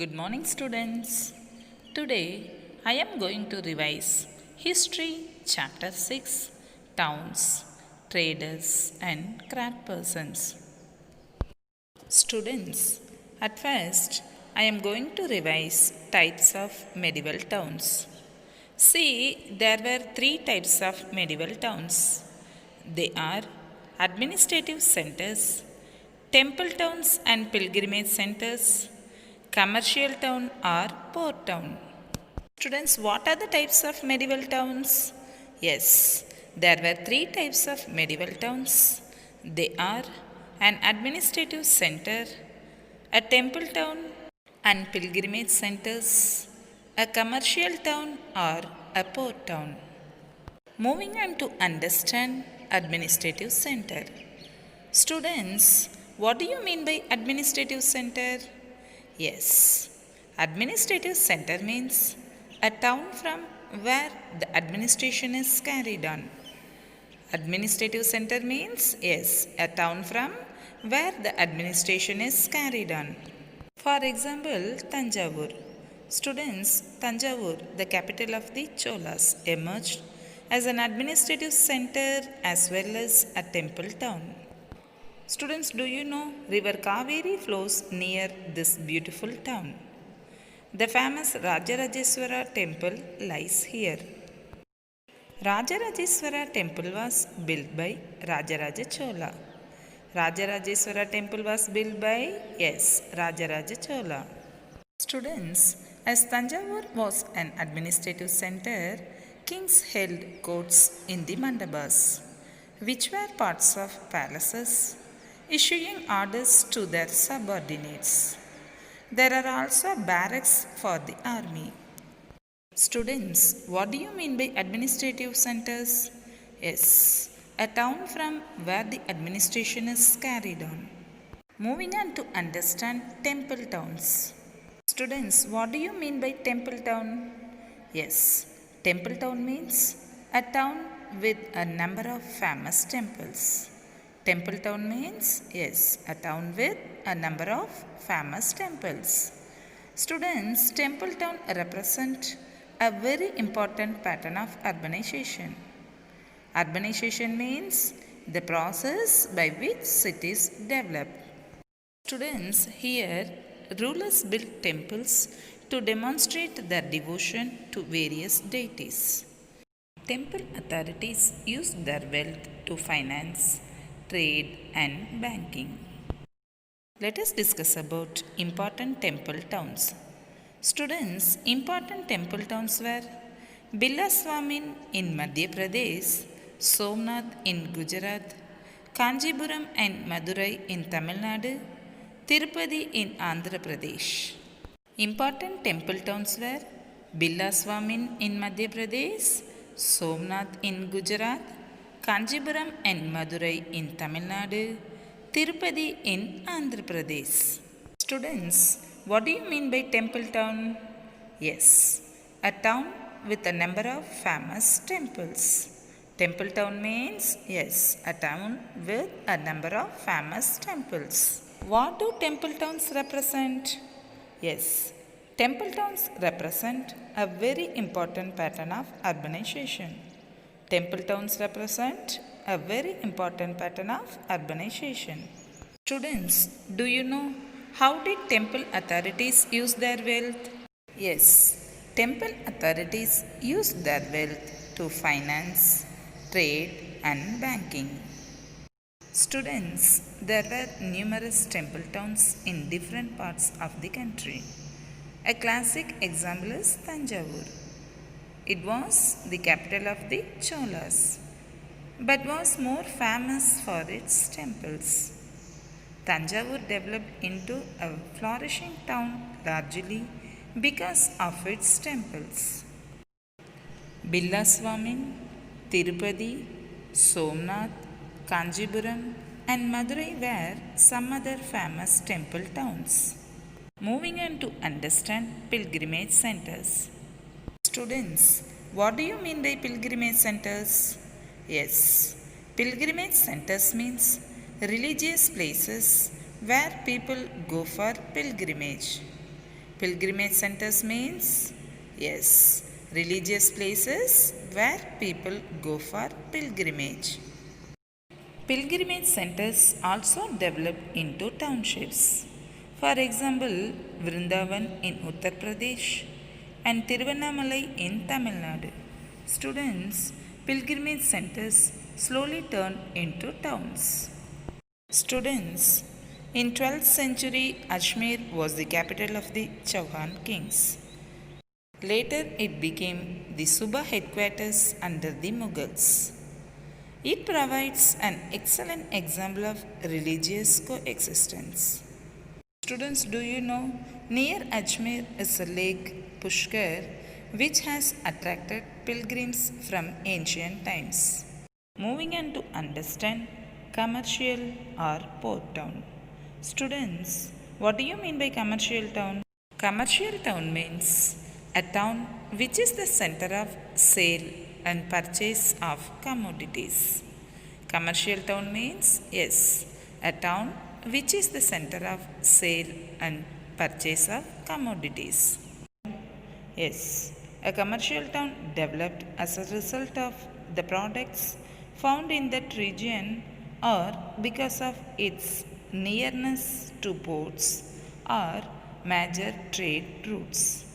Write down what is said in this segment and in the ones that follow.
Good morning, students. Today I am going to revise History Chapter 6 Towns, Traders, and Craft Persons. Students, at first I am going to revise types of medieval towns. See, there were three types of medieval towns. They are administrative centers, temple towns and pilgrimage centers, commercial town or port town. Students, what are the types of medieval towns? Yes, there were three types of medieval towns. They are an administrative center, a temple town and pilgrimage centers, a commercial town or a port town. Moving on to understand administrative center. Students, what do you mean by administrative center? Yes, administrative center means a town from where the administration is carried on. Administrative center means, yes, a town from where the administration is carried on. For example, Tanjavur. Students, Tanjavur, the capital of the Cholas, emerged as an administrative center as well as a temple town. Students, do you know River Kaveri flows near this beautiful town? The famous Rajarajeshwara temple lies here. Rajarajeshwara temple was built by Rajaraja Chola. Rajarajeshwara temple was built by, yes, Rajaraja Chola. Students, as Tanjavur was an administrative center, kings held courts in the mandabas, which were parts of palaces, issuing orders to their subordinates. There are also barracks for the army. Students, what do you mean by administrative centers? Yes, a town from where the administration is carried on. Moving on to understand temple towns. Students, what do you mean by temple town? Yes, temple town means a town with a number of famous temples. Temple town means, yes, a town with a number of famous temples. Students, temple town represent a very important pattern of urbanization. Urbanization means the process by which cities develop. Students, here rulers built temples to demonstrate their devotion to various deities. Temple authorities used their wealth to finance trade and banking. Let us discuss about important temple towns. Students, important temple towns were Bilaswamin in Madhya Pradesh, Somnath in Gujarat, Kanjipuram and Madurai in Tamil Nadu, Tirupati in Andhra Pradesh. Important temple towns were Bilaswamin in Madhya Pradesh, Somnath in Gujarat, Kanjipuram and Madurai in Tamil Nadu, Tirupati in Andhra Pradesh. Students, what do you mean by temple town? Yes, a town with a number of famous temples. Temple town means, yes, a town with a number of famous temples. What do temple towns represent? Yes, temple towns represent a very important pattern of urbanization. Temple towns represent a very important pattern of urbanization. Students, do you know how did temple authorities use their wealth? Yes, temple authorities used their wealth to finance trade and banking. Students, there were numerous temple towns in different parts of the country. A classic example is Tanjavur. It was the capital of the Cholas, but was more famous for its temples. Tanjavur developed into a flourishing town largely because of its temples. Bilaswamin, Tirupati, Somnath, Kanjipuram, and Madurai were some other famous temple towns. Moving on to understand pilgrimage centers. Students, what do you mean by pilgrimage centers? Yes, pilgrimage centers means religious places where people go for pilgrimage. Pilgrimage centers means? Yes, religious places where people go for pilgrimage. Pilgrimage centers also developed into townships. For example, Vrindavan in Uttar Pradesh and Tiruvannamalai in Tamil Nadu. Students, pilgrimage centers slowly turned into towns. Students, in 12th century, Ajmer was the capital of the Chauhan kings. Later, it became the Suba headquarters under the Mughals. It provides an excellent example of religious coexistence. Students, do you know near Ajmer is a lake Pushkar which has attracted pilgrims from ancient times. Moving on to understand commercial or port town. Students, what do you mean by commercial town? Commercial town means a town which is the center of sale and purchase of commodities. Commercial town means, yes, a town which is the center of sale and purchase of commodities. Yes, a commercial town developed as a result of the products found in that region or because of its nearness to ports or major trade routes.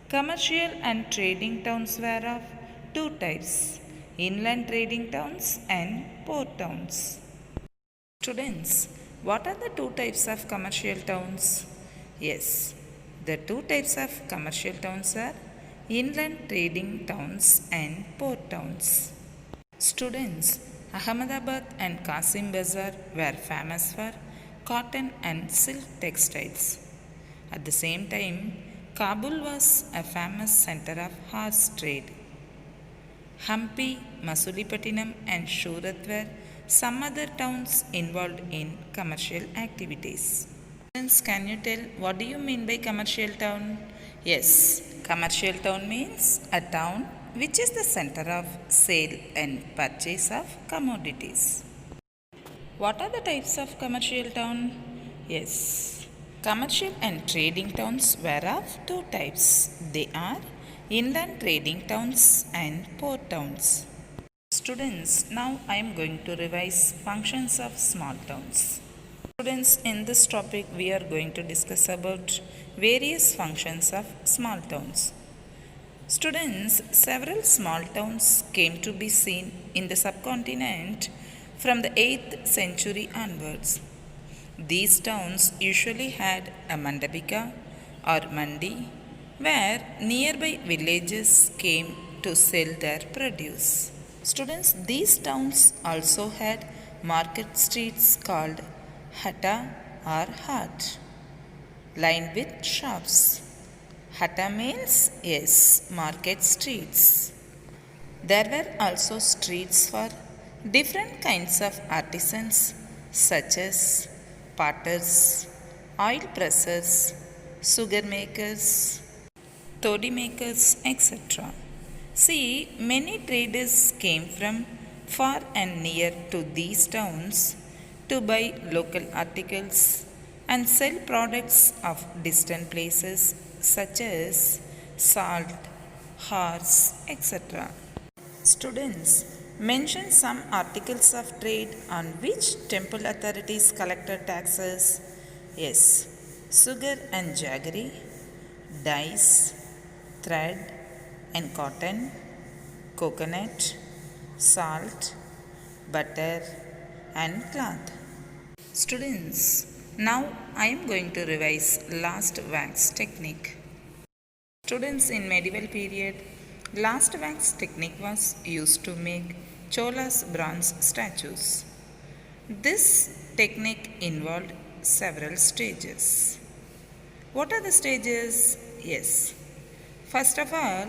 Commercial and trading towns were of two types, inland trading towns and port towns. Students, what are the two types of commercial towns? Yes, the two types of commercial towns are inland trading towns and port towns. Students, Ahmedabad and Qasim Bazar were famous for cotton and silk textiles. At the same time, Kabul was a famous center of horse trade. Hampi, Masulipatinam, and Surat were some other towns involved in commercial activities. Students, can you tell what do you mean by commercial town? Yes, commercial town means a town which is the center of sale and purchase of commodities. What are the types of commercial town? Yes, commercial and trading towns were of two types. They are inland trading towns and port towns. Students, now I am going to revise functions of small towns. Students, in this topic we are going to discuss about various functions of small towns. Students, several small towns came to be seen in the subcontinent from the 8th century onwards. These towns usually had a mandapika or mandi where nearby villages came to sell their produce. Students, these towns also had market streets called hatta or hut, lined with shops. Hatta means, yes, market streets. There were also streets for different kinds of artisans such as potters, oil pressers, sugar makers, toddy makers, etc. See, many traders came from far and near to these towns to buy local articles and sell products of distant places such as salt, horse, etc. Students, mention some articles of trade on which temple authorities collected taxes. Yes, sugar and jaggery, dyes, thread and cotton, coconut, salt, butter, and cloth. Students, now I am going to revise last wax technique. Students, in medieval period, last wax technique was used to make Chola's bronze statues. This technique involved several stages. What are the stages? Yes. First of all,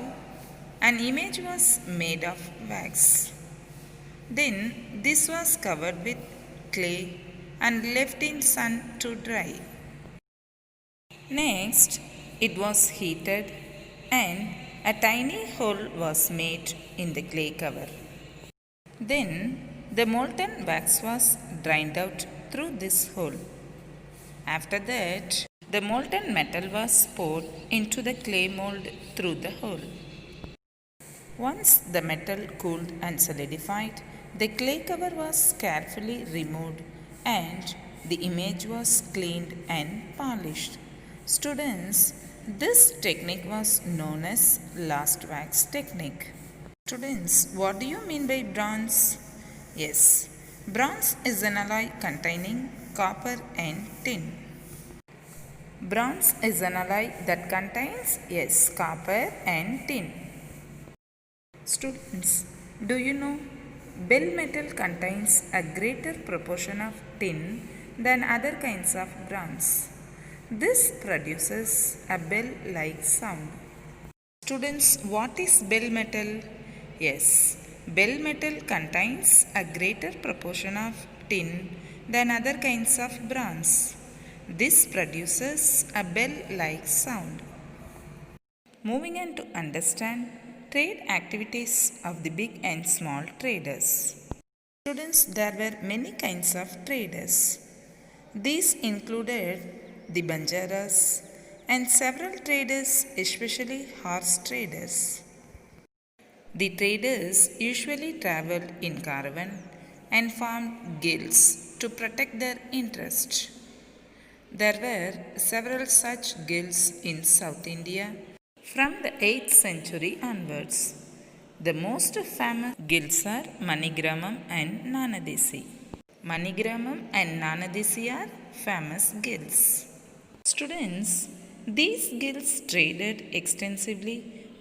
an image was made of wax. Then this was covered with clay and left in sun to dry. Next, it was heated and a tiny hole was made in the clay cover. Then the molten wax was drained out through this hole. After that, The molten metal was poured into the clay mold through the hole. Once the metal cooled and solidified, the clay cover was carefully removed and the image was cleaned and polished. Students, this technique was known as last wax technique. Students, what do you mean by bronze? Yes, bronze is an alloy containing copper and tin. Bronze is an alloy that contains, yes, copper and tin. Students, do you know bell metal contains a greater proportion of tin than other kinds of bronze? This produces a bell like sound. Students, what is bell metal? Yes, bell metal contains a greater proportion of tin than other kinds of bronze. This produces a bell like sound. Moving on to understand trade activities of the big and small traders. Students, there were many kinds of traders. These included the Banjaras and several traders, especially horse traders. The traders usually traveled in caravan and formed guilds to protect their interest. There were several such guilds in South India from the 8th century onwards. The most famous guilds are Manigramam and Nanadesi. Manigramam and Nanadesi are famous guilds. Students, these guilds traded extensively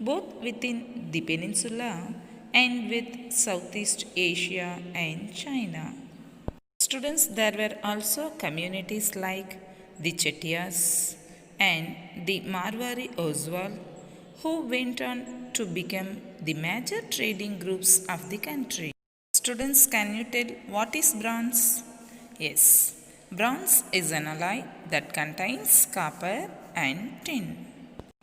both within the peninsula and with Southeast Asia and China. Students, there were also communities like the Chettiars and the Marwari Oswal who went on to become the major trading groups of the country. Students, can you tell what is bronze? Yes, bronze is an alloy that contains copper and tin.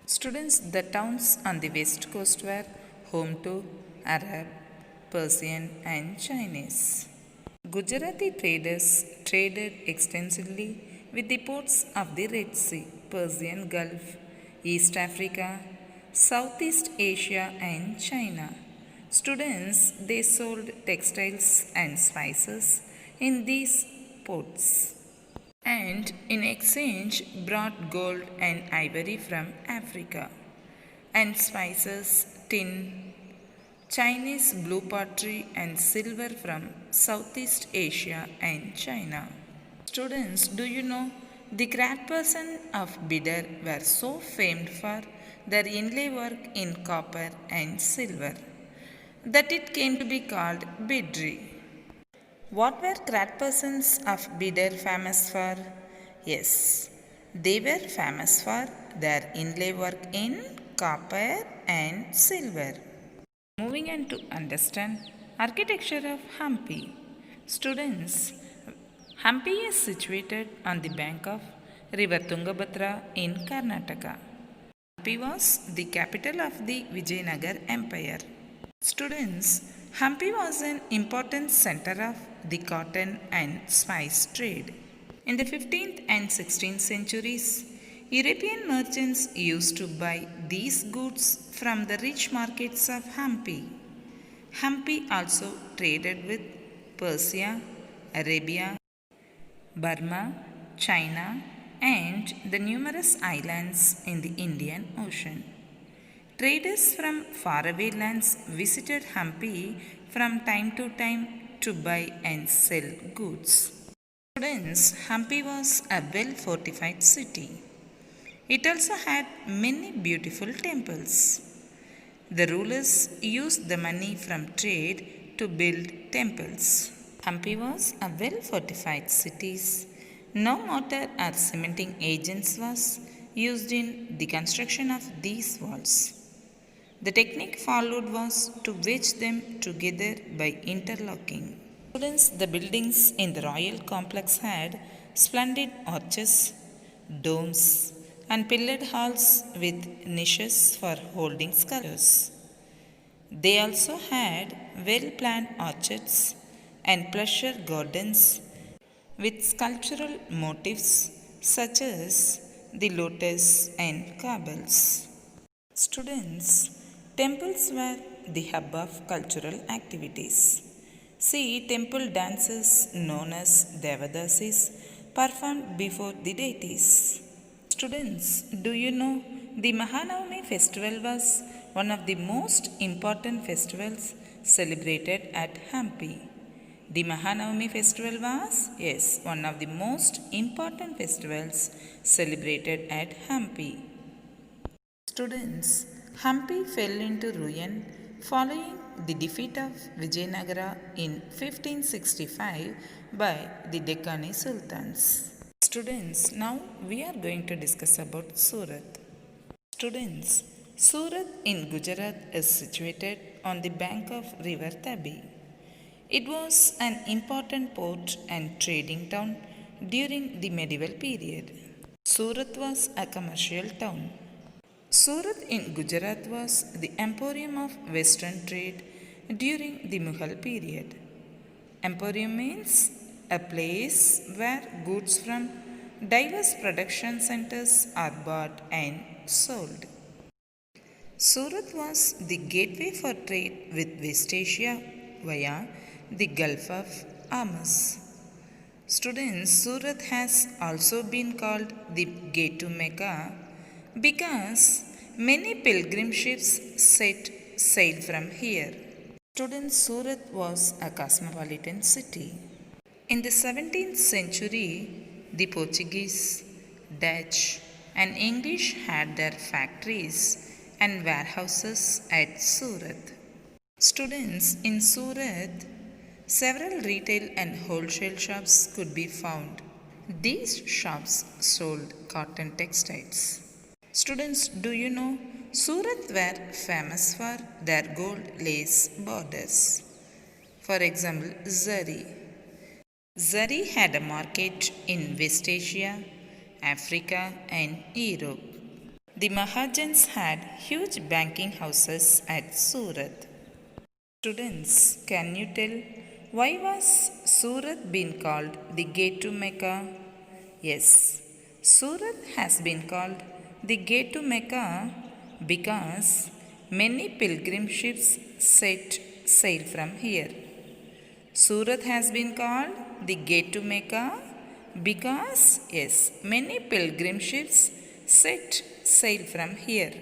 Students, the towns on the west coast were home to Arab, Persian, and Chinese. Gujarati traders traded extensively with the ports of the Red Sea, Persian Gulf, East Africa, Southeast Asia, and China. Students, they sold textiles and spices in these ports and in exchange brought gold and ivory from Africa and spices, tin, Chinese blue pottery and silver from Southeast Asia and China. Students, do you know the craftspersons of Bidar were so famed for their inlay work in copper and silver that it came to be called Bidri. What were craftspersons of Bidar famous for? Yes, they were famous for their inlay work in copper and silver. Moving on to understand architecture of Hampi. Students, Hampi is situated on the bank of river Tungabhadra in Karnataka. Hampi was the capital of the Vijayanagar Empire. Students, Hampi was an important center of the cotton and spice trade. In the 15th and 16th centuries, European merchants used to buy these goods from the rich markets of Hampi. Hampi also traded with Persia, Arabia, Burma, China, and the numerous islands in the Indian Ocean. Traders from faraway lands visited Hampi from time to time to buy and sell goods. Students, Hampi was a well fortified city. It also had many beautiful temples. The rulers used the money from trade to build temples. Hampi was a well fortified city. No mortar or cementing agents was used in the construction of these walls. The technique followed was to wedge them together by interlocking. Students, the buildings in the royal complex had splendid arches, domes, and pillared halls with niches for holding sculptures. They also had well planned orchards and pleasure gardens with sculptural motifs such as the lotus, and cabals. Students, temples were the hub of cultural activities. See, temple dances known as Devadasis performed before the deities. Students, do you know the Mahanavami festival was one of the most important festivals celebrated at Hampi? The Mahanavami festival was, yes, one of the most important festivals celebrated at Hampi. Students, Hampi fell into ruin following the defeat of Vijayanagara in 1565 by the Deccani Sultans. Students, now we are going to discuss about Surat. Students, Surat in Gujarat is situated on the bank of river Tabi. It was an important port and trading town during the medieval period. Surat was a commercial town. Surat in Gujarat was the emporium of western trade during the Mughal period. Emporium means a place where goods from diverse production centers are bought and sold. Surat was the gateway for trade with West Asia via the Gulf of Amos. Students, Surat has also been called the gate to Mecca because many pilgrim ships set sail from here. Students, Surat was a cosmopolitan city. In the 17th century, the Portuguese, Dutch, and English had their factories and warehouses at Surat. Students, in Surat, several retail and wholesale shops could be found. These shops sold cotton textiles. Students, do you know Surat were famous for their gold lace borders? For example, Zari. Zari had a market in West Asia, Africa, and Europe. The Mahajans had huge banking houses at Surat. Students, can you tell why was Surat been called the gate to Mecca? Yes, Surat has been called the gate to Mecca because many pilgrim ships set sail from here. Surat has been called the gate to Mecca because, yes, many pilgrim ships set sail from here.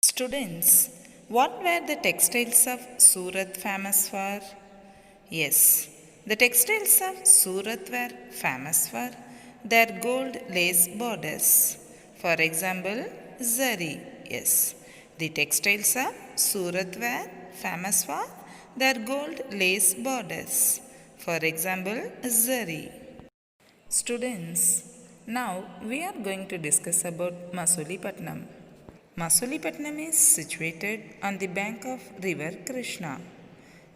Students, what were the textiles of Surat famous for? Yes, the textiles of Surat were famous for their gold lace borders. For example, Zari. Yes, the textiles of Surat were famous for their gold lace borders. For example, Zari. Students, now we are going to discuss about Masulipatanam. Masulipatanam is situated on the bank of river Krishna.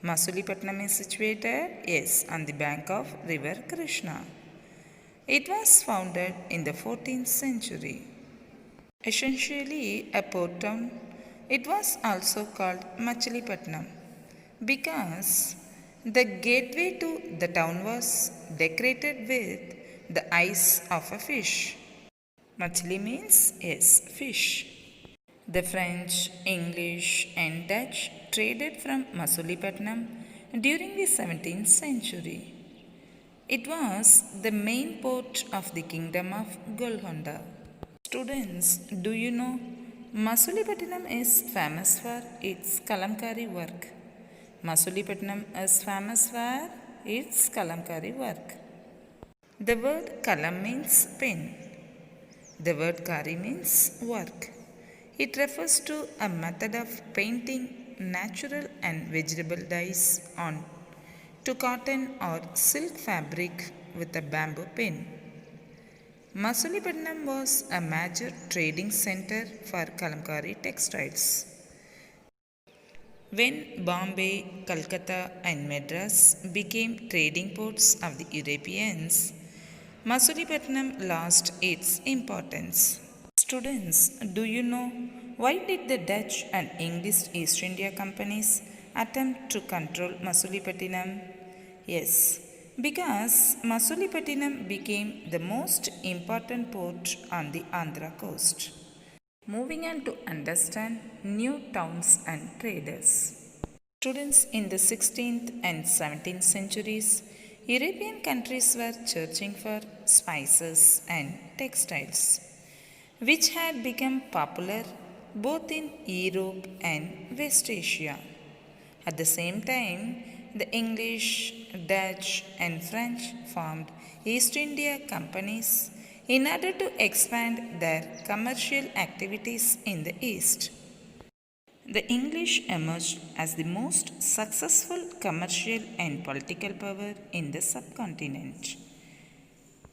Masulipatanam is situated, yes, on the bank of river Krishna. It was founded in the 14th century. Essentially a port town, it was also called Machilipatnam because the gateway to the town was decorated with the eyes of a fish. Machli means, yes, fish. The French, English, and Dutch traded from Masulipatanam during the 17th century. It was the main port of the kingdom of Golconda. Students, do you know Masulipatanam is famous for its kalamkari work? Masulipatanam is famous for its kalamkari work. The word kalam means pen. The word kari means work. It refers to a method of painting natural and vegetable dyes on to cotton or silk fabric with a bamboo pen. Masulipatanam was a major trading center for kalamkari textiles. When Bombay, Calcutta, and Madras became trading ports of the Europeans, Masulipatanam lost its importance. Students, do you know why did the Dutch and English East India companies attempt to control Masulipatanam? Yes, because Masulipatinam became the most important port on the Andhra coast. Moving on to understand new towns and traders. Students in the 16th and 17th centuries, European countries were searching for spices and textiles, which had become popular both in Europe and West Asia. At the same time, the English, Dutch, and French formed East India companies in order to expand their commercial activities in the East. The English emerged as the most successful commercial and political power in the subcontinent.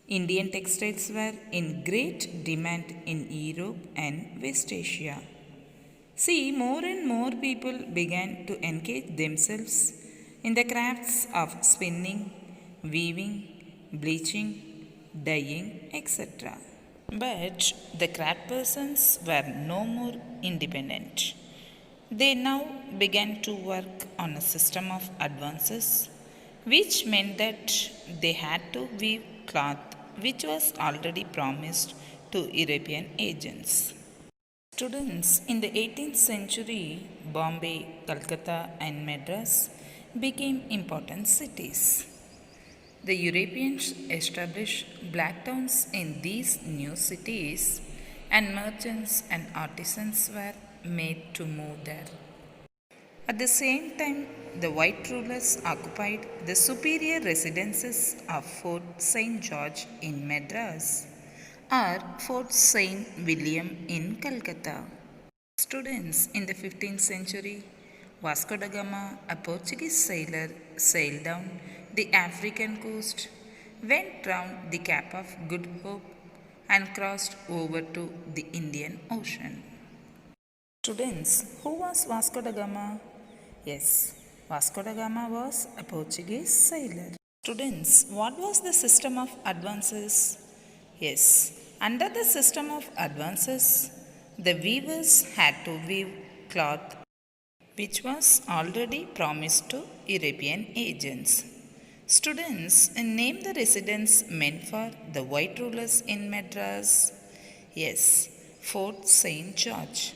Indian textiles were in great demand in Europe and West Asia. See, more and more people began to engage themselves in the crafts of spinning, weaving, bleaching, dyeing, etc. But the craft persons were no more independent. They now began to work on a system of advances, which meant that they had to weave cloth which was already promised to European agents. Students in the 18th century, Bombay, Calcutta, and Madras became important cities. The Europeans established black towns in these new cities, and merchants and artisans were made to move there. At the same time, the white rulers occupied the superior residences of Fort St. George in Madras or Fort St. William in Calcutta. Students in the 15th century, Vasco da Gama, a Portuguese sailor, sailed down the African coast, went round the Cape of Good Hope, and crossed over to the Indian Ocean. Students, who was Vasco da Gama? Yes, Vasco da Gama was a Portuguese sailor. Students, what was the system of advances? Yes, under the system of advances, the weavers had to weave cloth which was already promised to European agents. Students, name the residence meant for the white rulers in Madras. Yes, Fort St. George.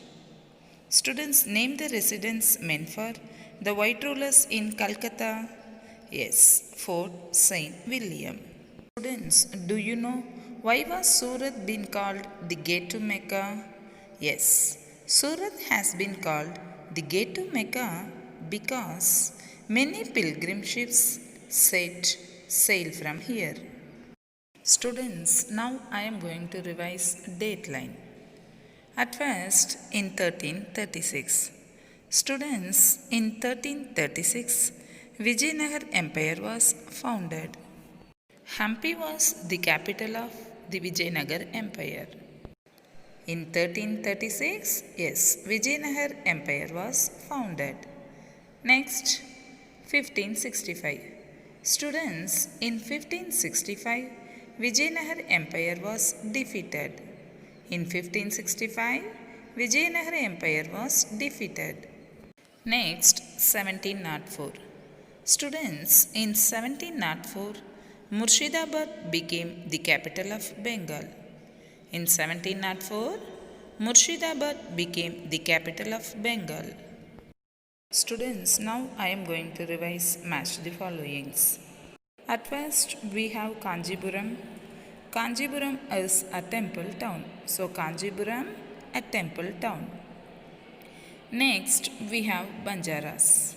Students, name the residence meant for the white rulers in Calcutta. Yes, Fort St. William. Students, do you know why was Surat been called the gate to Mecca? Yes, Surat has been called the gate to Mecca because many pilgrim ships sail from here. Students, now I am going to revise dateline. At first, in 1336, students, in 1336, Vijayanagar Empire was founded. Hampi was the capital of the Vijayanagar Empire. In 1336, yes, Vijayanagar Empire was founded. Next, 1565. Students, in 1565, Vijayanagar Empire was defeated. In 1565, Vijayanagar Empire was defeated. Next, 1704. Students, in 1704, Murshidabad became the capital of Bengal. In 1704, Murshidabad became the capital of Bengal. Students, now I am going to revise match the followings. At first, we have Kanjipuram. Kanjipuram is a temple town. So, Kanjipuram, a temple town. Next, we have Banjaras.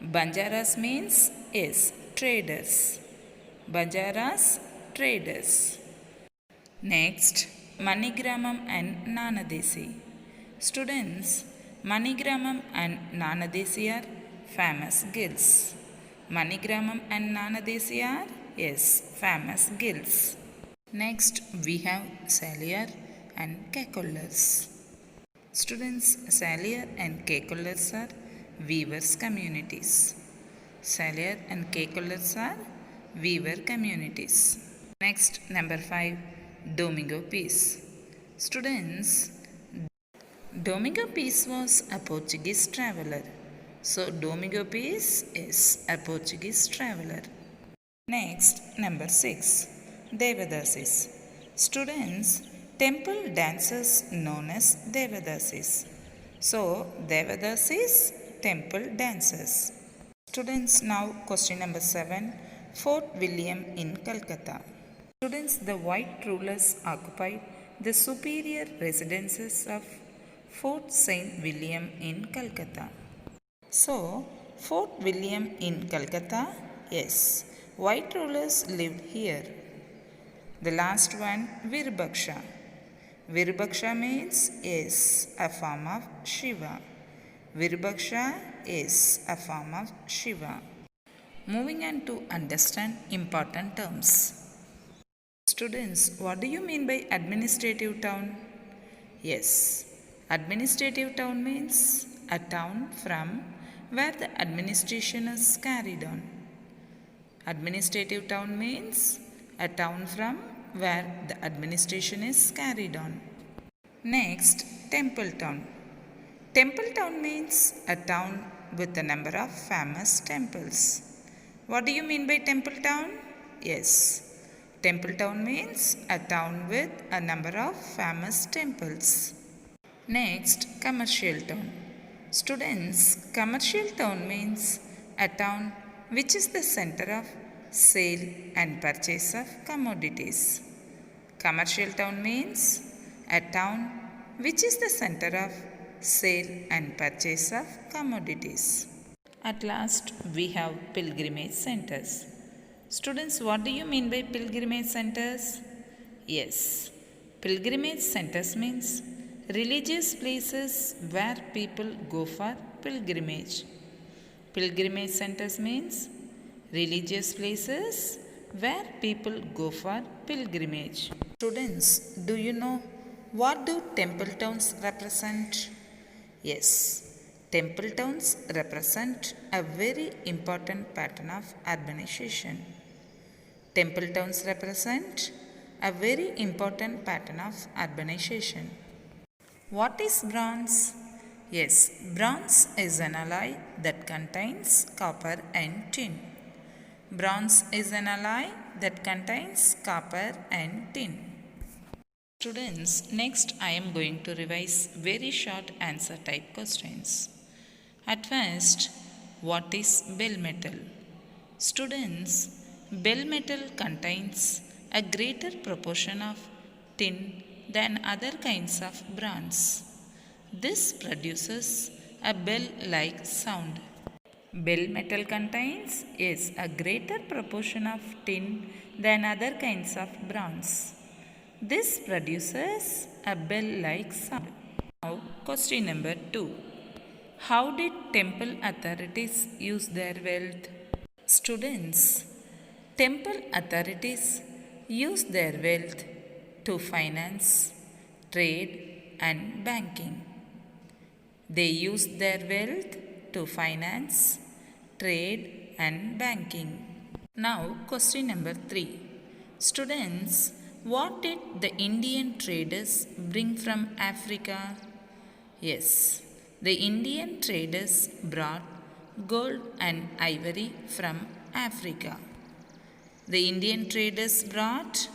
Banjaras means yes, traders. Banjaras, traders. Next, Manigramam and Nanadesi. Students, Manigramam and Nanadesi are famous gills. Manigramam and Nanadesi are, yes, famous gills. Next, we have Saliyar and Kekollars. Students, Saliyar and Kekollars are weavers communities. Saliyar and Kekollars are weaver communities. Next, number 5, Domingo Peace. Students, Domingo Peace was a Portuguese traveler. So, Domingo Peace is a Portuguese traveler. Next, number 6, Devadasis. Students, temple dances known as Devadasis. So, Devadasis, temple dances. Students, now question number 7, Fort William in Calcutta. Students, the white rulers occupied the superior residences of Fort St. William in Calcutta. So, Fort William in Calcutta, yes, white rulers lived here. The last one, Virbaksha. Virbaksha means is a form of Shiva. Virbaksha is a form of Shiva. Moving on to understand important terms. Students, what do you mean by administrative town? Yes, administrative town means a town from where the administration is carried on. Administrative town means a town from where the administration is carried on. Next, temple town. Temple town means a town with a number of famous temples. What do you mean by temple town? Yes, temple town means a town with a number of famous temples. Next, commercial town. Students, commercial town means a town which is the center of sale and purchase of commodities. Commercial town means a town which is the center of sale and purchase of commodities. At last, we have pilgrimage centers. Students, what do you mean by pilgrimage centers? Yes, pilgrimage centers means religious places where people go for pilgrimage. Pilgrimage centers means religious places where people go for pilgrimage. Students, do you know what do temple towns represent? Yes, temple towns represent a very important pattern of urbanization. Temple towns represent a very important pattern of urbanization. What is bronze? Yes, bronze is an alloy that contains copper and tin. Bronze is an alloy that contains copper and tin. Students, next I am going to revise very short answer type questions. At first, what is bell metal? Students, bell metal contains a greater proportion of tin than other kinds of bronze. This produces a bell-like sound. Bell metal contains a greater proportion of tin than other kinds of bronze. This produces a bell-like sound. Now, question number 2. How did temple authorities use their wealth? Students, temple authorities use their wealth to finance, trade, and banking. They use their wealth to finance, trade, and banking. Now, question number 3. Students, what did the Indian traders bring from Africa? Yes, the Indian traders brought gold and ivory from Africa. The Indian traders brought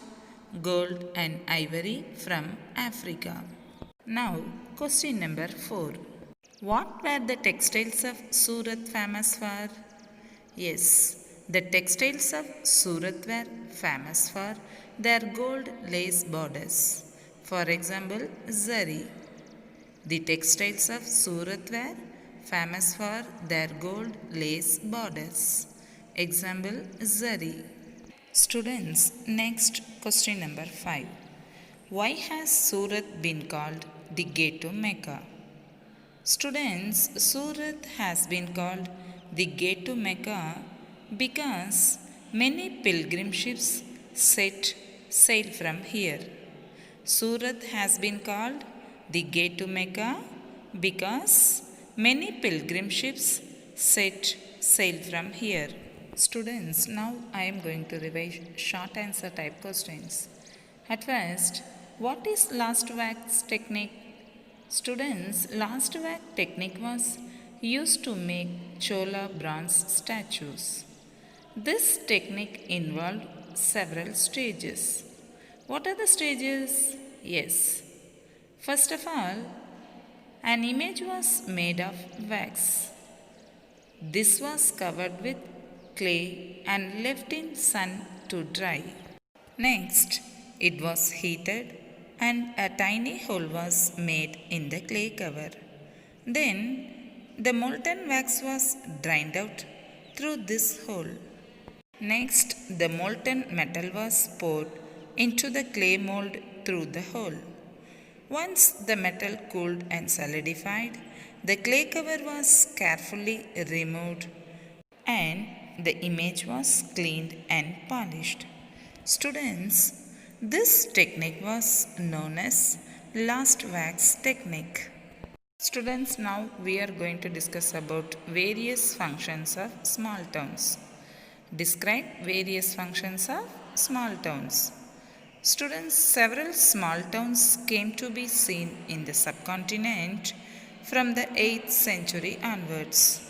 gold and ivory from Africa. Now, question number 4. What were the textiles of Surat famous for? Yes, the textiles of Surat were famous for their gold lace borders. For example, zari. The textiles of Surat were famous for their gold lace borders. Example, zari. Students, next question number 5. Why has Surat been called the gate to Mecca? Students, Surat has been called the gate to Mecca because many pilgrim ships set sail from here. Surat has been called the gate to Mecca because many pilgrim ships set sail from here. Students, now I am going to revise short answer type questions. At first, what is last wax technique? Students, last wax technique was used to make Chola bronze statues. This technique involved several stages. What are the stages? Yes. First of all, an image was made of wax. This was covered with clay and left in sun to dry. Next, it was heated and a tiny hole was made in the clay cover. Then, the molten wax was drained out through this hole. Next, the molten metal was poured into the clay mold through the hole. Once the metal cooled and solidified, the clay cover was carefully removed and the image was cleaned and polished. Students, this technique was known as last wax technique. Students, now we are going to discuss about various functions of small towns. Describe various functions of small towns. Students, several small towns came to be seen in the subcontinent from the 8th century onwards.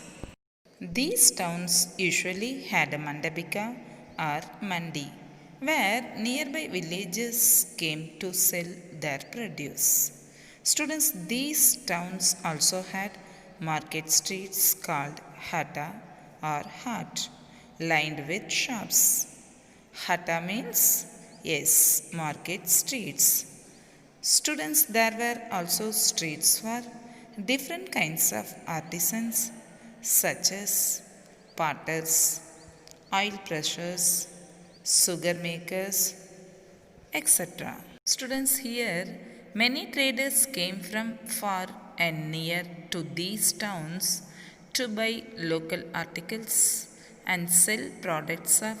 These towns usually had a mandapika or mandi, where nearby villages came to sell their produce. Students, these towns also had market streets called hatta or hut, lined with shops. Hatta means, yes, market streets. Students, there were also streets for different kinds of artisans such as potters, oil pressers, sugar makers, etc. Students, here many traders came from far and near to these towns to buy local articles and sell products of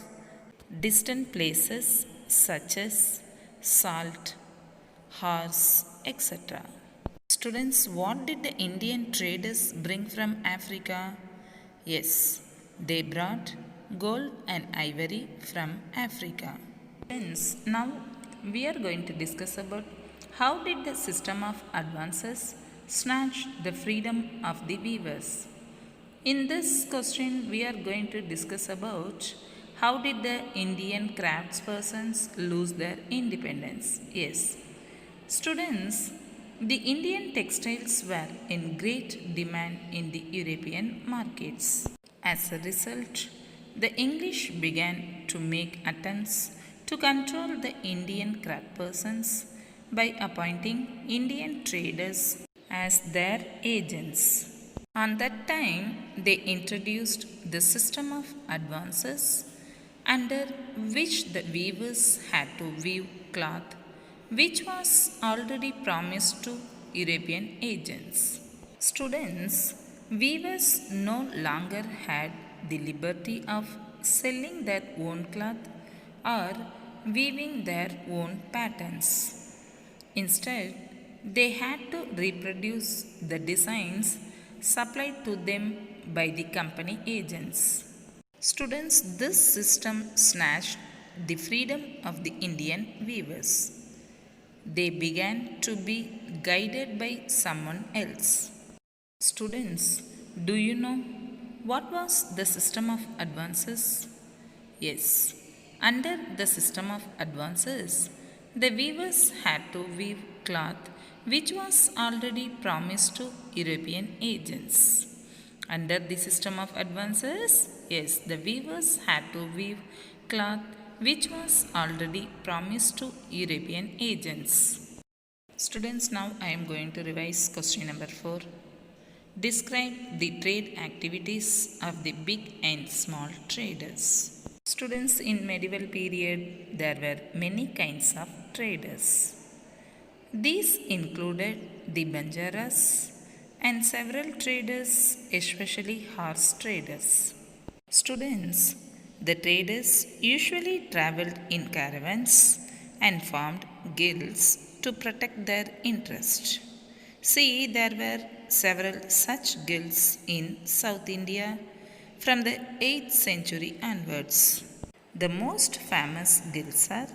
distant places such as salt, horse, etc. Students, what did the Indian traders bring from Africa? Yes, they brought gold and ivory from Africa. Friends, now we are going to discuss about how did the system of advances snatch the freedom of the weavers. In this question, we are going to discuss about how did the Indian craftspersons lose their independence. Yes, students, the Indian textiles were in great demand in the European markets. As a result, the English began to make attempts to control the Indian craftspersons by appointing Indian traders as their agents. On that time, they introduced the system of advances under which the weavers had to weave cloth which was already promised to European agents. Students, weavers no longer had the liberty of selling their own cloth or weaving their own patterns. Instead, they had to reproduce the designs supplied to them by the company agents. Students, this system snatched the freedom of the Indian weavers. They began to be guided by someone else. Students, do you know what was the system of advances? Yes, under the system of advances, the weavers had to weave cloth which was already promised to European agents. Under the system of advances, yes, the weavers had to weave cloth which was already promised to European agents. Students, now I am going to revise question number 4. Describe the trade activities of the big and small traders. Students, in medieval period there were many kinds of traders. These included the Banjaras and several traders, especially horse traders. Students, the traders usually traveled in caravans and formed guilds to protect their interest. See, there were several such guilds in South India from the 8th century onwards. The most famous guilds are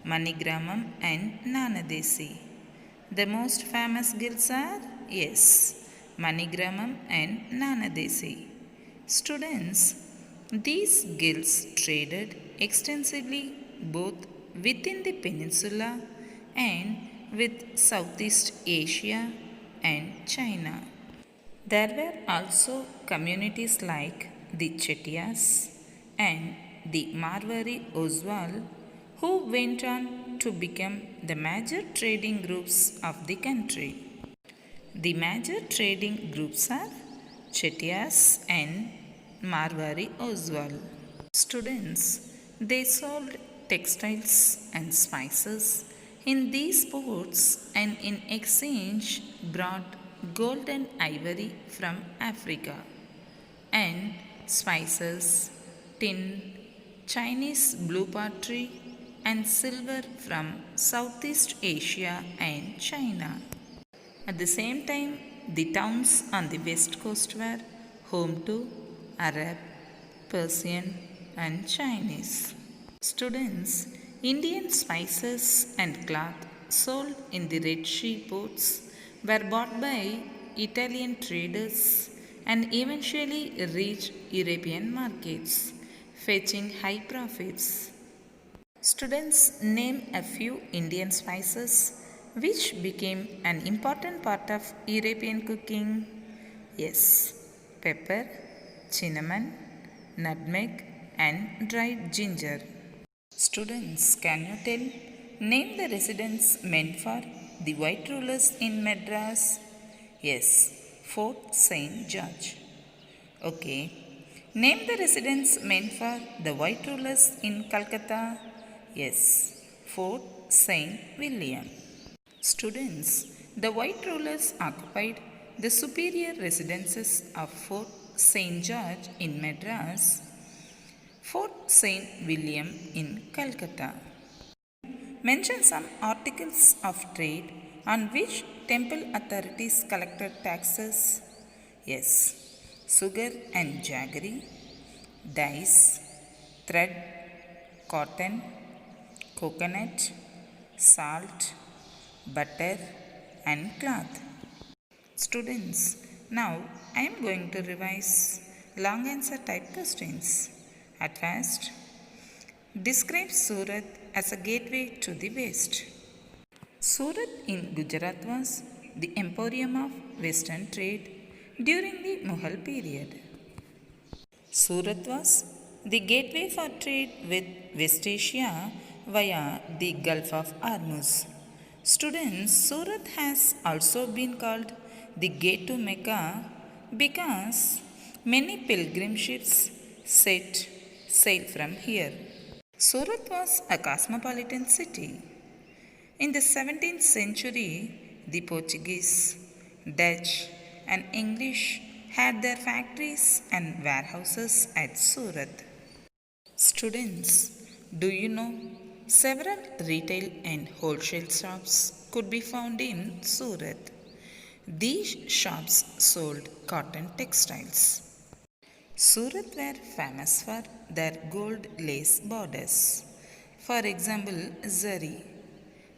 Manigramam and Nanadesi. The most famous guilds are, yes, Manigramam and Nanadesi. Students, These guilds traded extensively both within the peninsula and with Southeast Asia and China. There were also communities like the Chettiars and the Marwari Oswal who went on to become the major trading groups of the country. The major trading groups are Chettiars and Marwari Oswal. Students, they sold textiles and spices in these ports and in exchange brought gold and ivory from Africa and spices, tin, Chinese blue pottery and silver from Southeast Asia and China. At the same time, the towns on the west coast were home to Arab, Persian, and Chinese. Students, Indian spices and cloth sold in the Red Sea ports were bought by Italian traders and eventually reached European markets, fetching high profits. Students, name a few Indian spices which became an important part of European cooking. Yes, pepper, cinnamon, nutmeg, and dried ginger. Students, can you tell? Name the residence meant for the white rulers in Madras. Yes, Fort St. George. Okay. Name the residence meant for the white rulers in Calcutta. Yes, Fort St. William. Students, the white rulers occupied the superior residences of Fort St. George in Madras, Fort St. William in Calcutta. Mention some articles of trade on which temple authorities collected taxes. Yes, sugar and jaggery, dyes, thread, cotton, coconut, salt, butter, and cloth. Students, now I am going to revise long answer type questions. At first, describe Surat as a gateway to the West. Surat in Gujarat was the emporium of Western trade during the Mughal period. Surat was the gateway for trade with West Asia via the Gulf of Hormuz. Students, Surat has also been called the gate to Mecca because many pilgrim ships set sail from here. Surat was a cosmopolitan city. In the 17th century, the Portuguese, Dutch, and English had their factories and warehouses at Surat. Students, do you know several retail and wholesale shops could be found in Surat? These shops sold cotton textiles. Surat were famous for their gold lace borders. For example, Zari.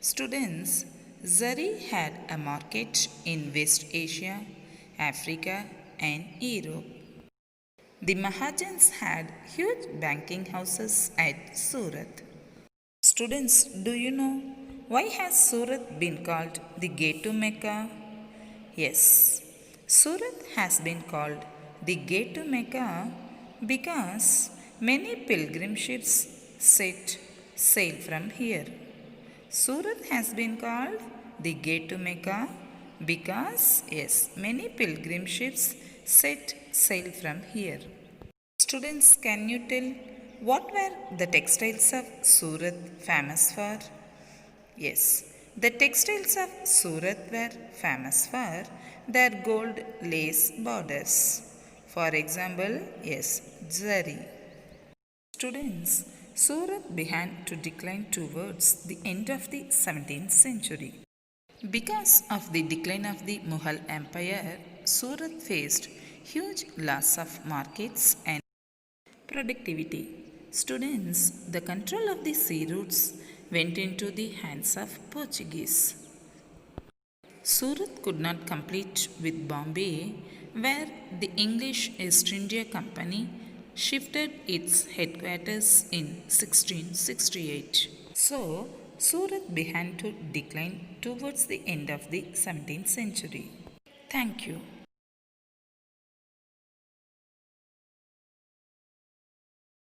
Students, Zari had a market in West Asia, Africa, and Europe. The Mahajans had huge banking houses at Surat. Students, do you know why has Surat been called the gate to Mecca? Yes, Surat has been called the gate to Mecca because many pilgrim ships set sail from here. Surat has been called the gate to Mecca because, yes, many pilgrim ships set sail from here. Students, can you tell what were the textiles of Surat famous for? Yes, the textiles of Surat were famous for their gold lace borders. For example, yes, Zari. Students, Surat began to decline towards the end of the 17th century. Because of the decline of the Mughal Empire, Surat faced huge loss of markets and productivity. Students, the control of the sea routes went into the hands of Portuguese. Surat could not compete with Bombay, where the English East India Company shifted its headquarters in 1668. So, Surat began to decline towards the end of the 17th century. Thank you.